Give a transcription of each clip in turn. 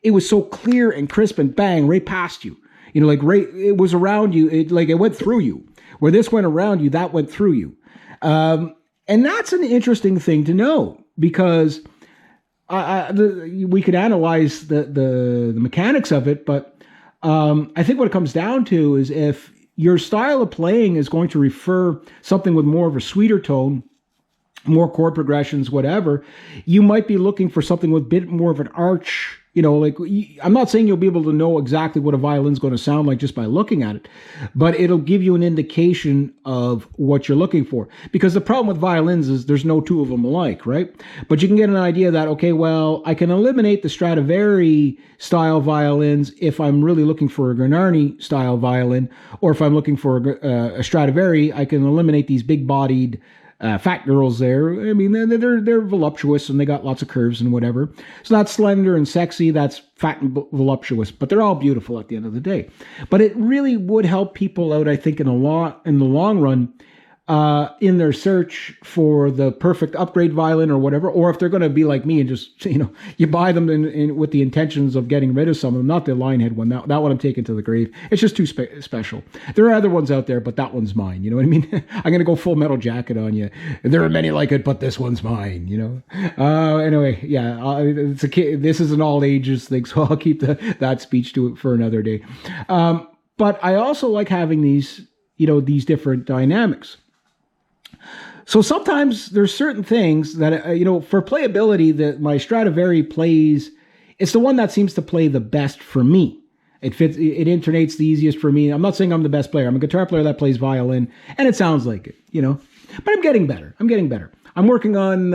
it was so clear and crisp and bang, right past you. Like right, it was around you. It went through you. Where this went around you, that went through you. And that's an interesting thing to know, because we could analyze the mechanics of it, but I think what it comes down to is if your style of playing is going to refer something with more of a sweeter tone, more chord progressions, whatever, you might be looking for something with a bit more of an arch. I'm not saying you'll be able to know exactly what a violin's going to sound like just by looking at it, but it'll give you an indication of what you're looking for. Because the problem with violins is there's no two of them alike, right? But you can get an idea that, okay, well, I can eliminate the Stradivari style violins if I'm really looking for a Gurnani style violin, or if I'm looking for a Stradivari, I can eliminate these big-bodied fat girls there. I mean, they're voluptuous and they got lots of curves and whatever. It's not slender and sexy. That's fat and voluptuous, but they're all beautiful at the end of the day. But it really would help people out, I think, in the long run, in their search for the perfect upgrade violin or whatever. Or if they're going to be like me and just, you buy them with the intentions of getting rid of some of them, not the Lionhead one. That one I'm taking to the grave. It's just too special. There are other ones out there, but that one's mine. You know what I mean? I'm going to go Full Metal Jacket on you. There are many like it, but this one's mine, Anyway, yeah, this is an all ages thing, so I'll keep that speech to it for another day. But I also like having these different dynamics. So sometimes there's certain things that, for playability, that my Stradivari plays, it's the one that seems to play the best for me. It fits, it intonates the easiest for me. I'm not saying I'm the best player. I'm a guitar player that plays violin, and it sounds like it, But I'm getting better. I'm working on,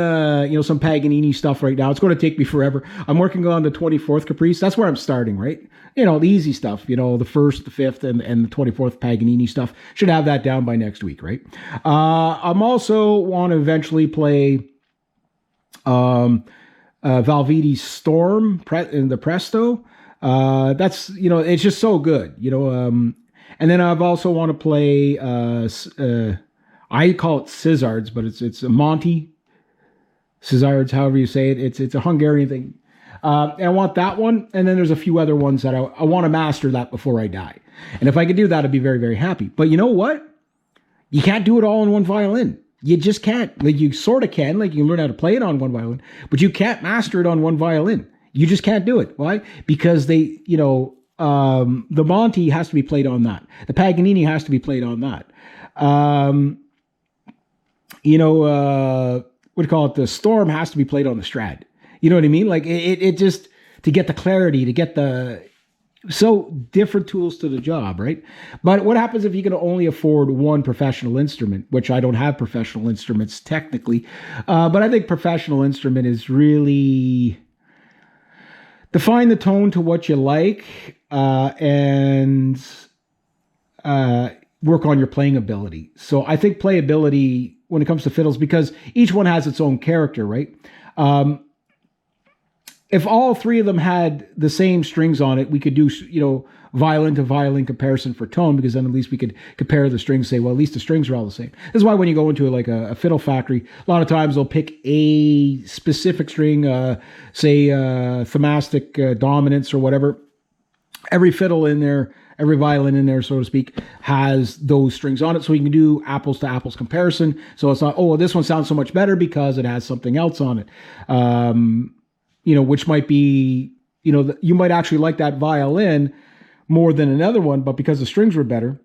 some Paganini stuff right now. It's going to take me forever. I'm working on the 24th Caprice. That's where I'm starting, right? The easy stuff, the 1st, the 5th, and the 24th Paganini stuff. Should have that down by next week, right? I'm also want to eventually play Valviti's Storm in the Presto. That's, it's just so good, and then I've also want to play, I call it Szilárds, but it's a Monty Szilárds, however you say it. It's a Hungarian thing. And I want that one, and then there's a few other ones that I want to master that before I die. And if I could do that, I'd be very, very happy. But you know what? You can't do it all on one violin. You just can't. Like, you sort of can. Like, you can learn how to play it on one violin, but you can't master it on one violin. You just can't do it. Why? Because the Monty has to be played on that. The Paganini has to be played on that. What do you call it? The Storm has to be played on the Strad. You know what I mean? Like it just, to get the clarity, to get so different tools to the job, right? But what happens if you can only afford one professional instrument, which I don't have professional instruments technically. But I think professional instrument is really define the tone to what you like, and work on your playing ability. So I think playability when it comes to fiddles, because each one has its own character, right? If all three of them had the same strings on it, we could do, violin to violin comparison for tone, because then at least we could compare the strings, say, well, at least the strings are all the same. This is why when you go into a fiddle factory, a lot of times they'll pick a specific string, say themastic dominance or whatever. Every fiddle in there, every violin in there, so to speak, has those strings on it, so you can do apples to apples comparison. So it's not, oh, this one sounds so much better because it has something else on it. Which might be, you might actually like that violin more than another one, but because the strings were better,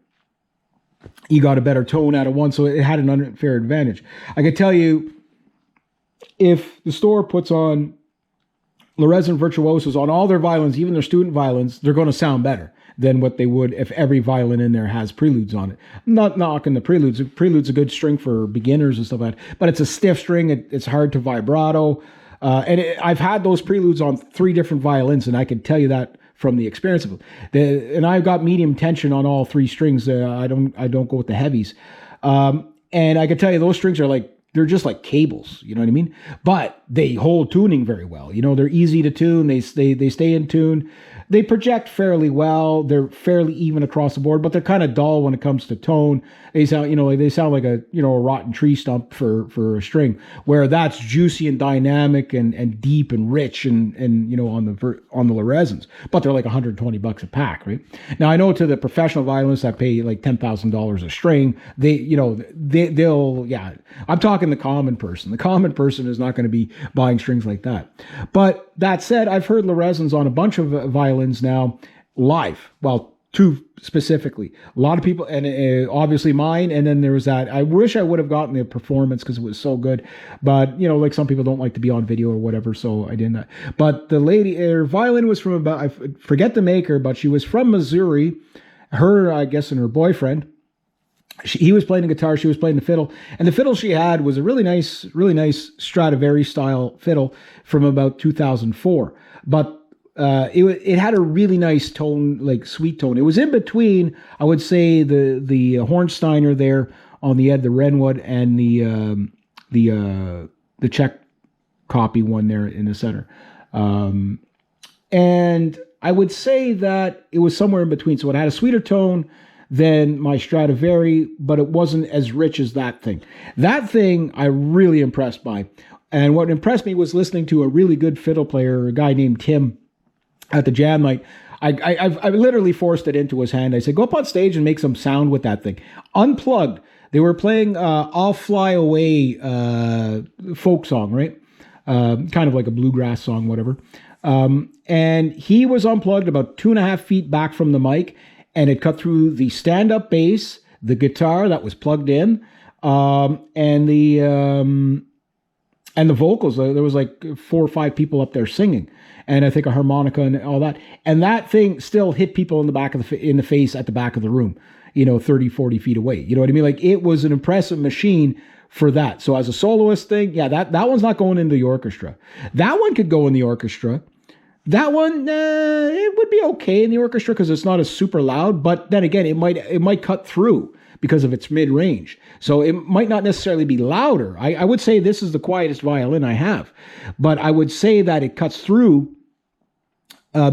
you got a better tone out of one, so it had an unfair advantage. I can tell you, if the store puts on Lorenzen Virtuosos on all their violins, even their student violins, they're going to sound better than what they would if every violin in there has preludes on it. I'm not knocking the preludes. The prelude's a good string for beginners and stuff like that, but it's a stiff string. It's hard to vibrato. I've had those preludes on 3 different violins, and I can tell you that from the experience of them. And I've got medium tension on all 3 strings. I don't go with the heavies. And I can tell you those strings are they're just like cables, you know what I mean? But they hold tuning very well. They're easy to tune. They stay in tune. they project fairly well. They're fairly even across the board, but they're kind of dull when it comes to tone. They sound, they sound like a rotten tree stump for a string, where that's juicy and dynamic and deep and rich and on the resins. But they're like $120 a pack, right? Now I know to the professional violinists that pay like $10,000 a string, they'll I'm talking the common person. The common person is not going to be buying strings like that. But that said, I've heard the resins on a bunch of violins now live. Well, two specifically. A lot of people, and obviously mine, and then there was that. I wish I would have gotten the performance because it was so good. But, like some people don't like to be on video or whatever, so I didn't. But the lady, her violin was from about, I forget the maker, but she was from Missouri. Her, I guess, and her boyfriend. He was playing the guitar, she was playing the fiddle, and the fiddle she had was a really nice Stradivarius style fiddle from about 2004. But it had a really nice tone, like sweet tone. It was in between, I would say, the Hornsteiner there on the Ed the Renwood and the Czech copy one there in the center. And I would say that it was somewhere in between. So it had a sweeter tone than my Stradivari, but it wasn't as rich as that thing. That thing I really impressed by. And what impressed me was listening to a really good fiddle player, a guy named Tim, at the jam night. I literally forced it into his hand. I said, go up on stage and make some sound with that thing. Unplugged. They were playing I'll Fly Away folk song, right? Kind of like a bluegrass song, whatever. And he was unplugged about 2.5 feet back from the mic, and it cut through the stand-up bass, the guitar that was plugged in, and the vocals. There was like 4 or 5 people up there singing, and I think a harmonica and all that. And that thing still hit people in the back of in the face at the back of the room, 30, 40 feet away. You know what I mean? Like, it was an impressive machine for that. So as a soloist thing, that one's not going into the orchestra. That one could go in the orchestra. That one, it would be okay in the orchestra because it's not as super loud. But then again, it might cut through because of its mid-range. So it might not necessarily be louder. I would say this is the quietest violin I have. But I would say that it cuts through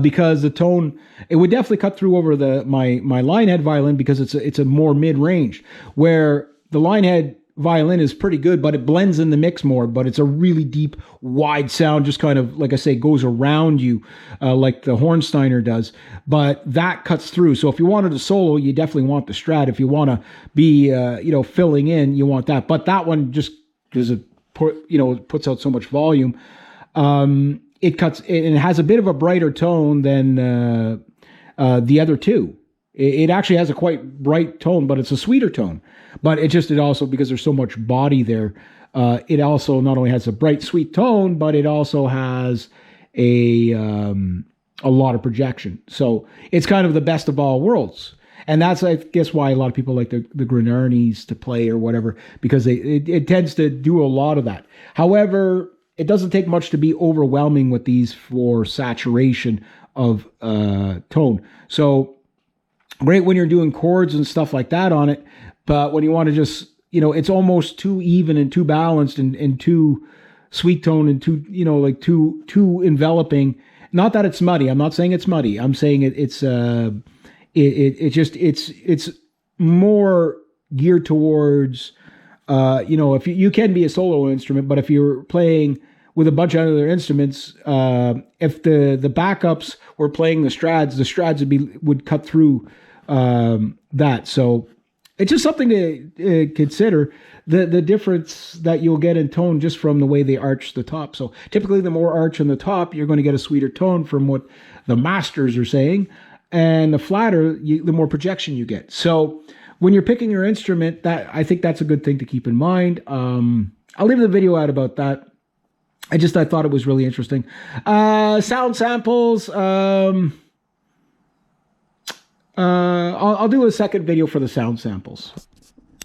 because the tone, it would definitely cut through over my Linehead violin because it's a more mid-range. Where the Linehead violin is pretty good, but it blends in the mix more, but it's a really deep, wide sound, just kind of, like I say, goes around you like the Hornsteiner does, but that cuts through. So if you wanted a solo, you definitely want the Strat. If you want to be, filling in, you want that. But that one, just because it puts out so much volume, it cuts, and it has a bit of a brighter tone than the other two. It actually has a quite bright tone, but it's a sweeter tone. But it also, because there's so much body there, it also not only has a bright, sweet tone, but it also has a lot of projection. So it's kind of the best of all worlds. And that's, I guess, why a lot of people like the Gurnanis to play or whatever, because it tends to do a lot of that. However, it doesn't take much to be overwhelming with these for saturation of tone. So great when you're doing chords and stuff like that on it, but when you want to just, it's almost too even and too balanced and too sweet tone and too, too enveloping. Not that it's muddy. I'm not saying it's muddy. I'm saying it's more geared towards, if you can be a solo instrument, but if you're playing with a bunch of other instruments, if the backups were playing the Strads would cut through that. So it's just something to consider, the difference that you'll get in tone just from the way they arch the top. So typically the more arch on the top, you're going to get a sweeter tone from what the masters are saying, and the flatter, the more projection you get. So when you're picking your instrument, I think that's a good thing to keep in mind. I'll leave the video out about that. I thought it was really interesting. Sound samples. I'll do a second video for the sound samples.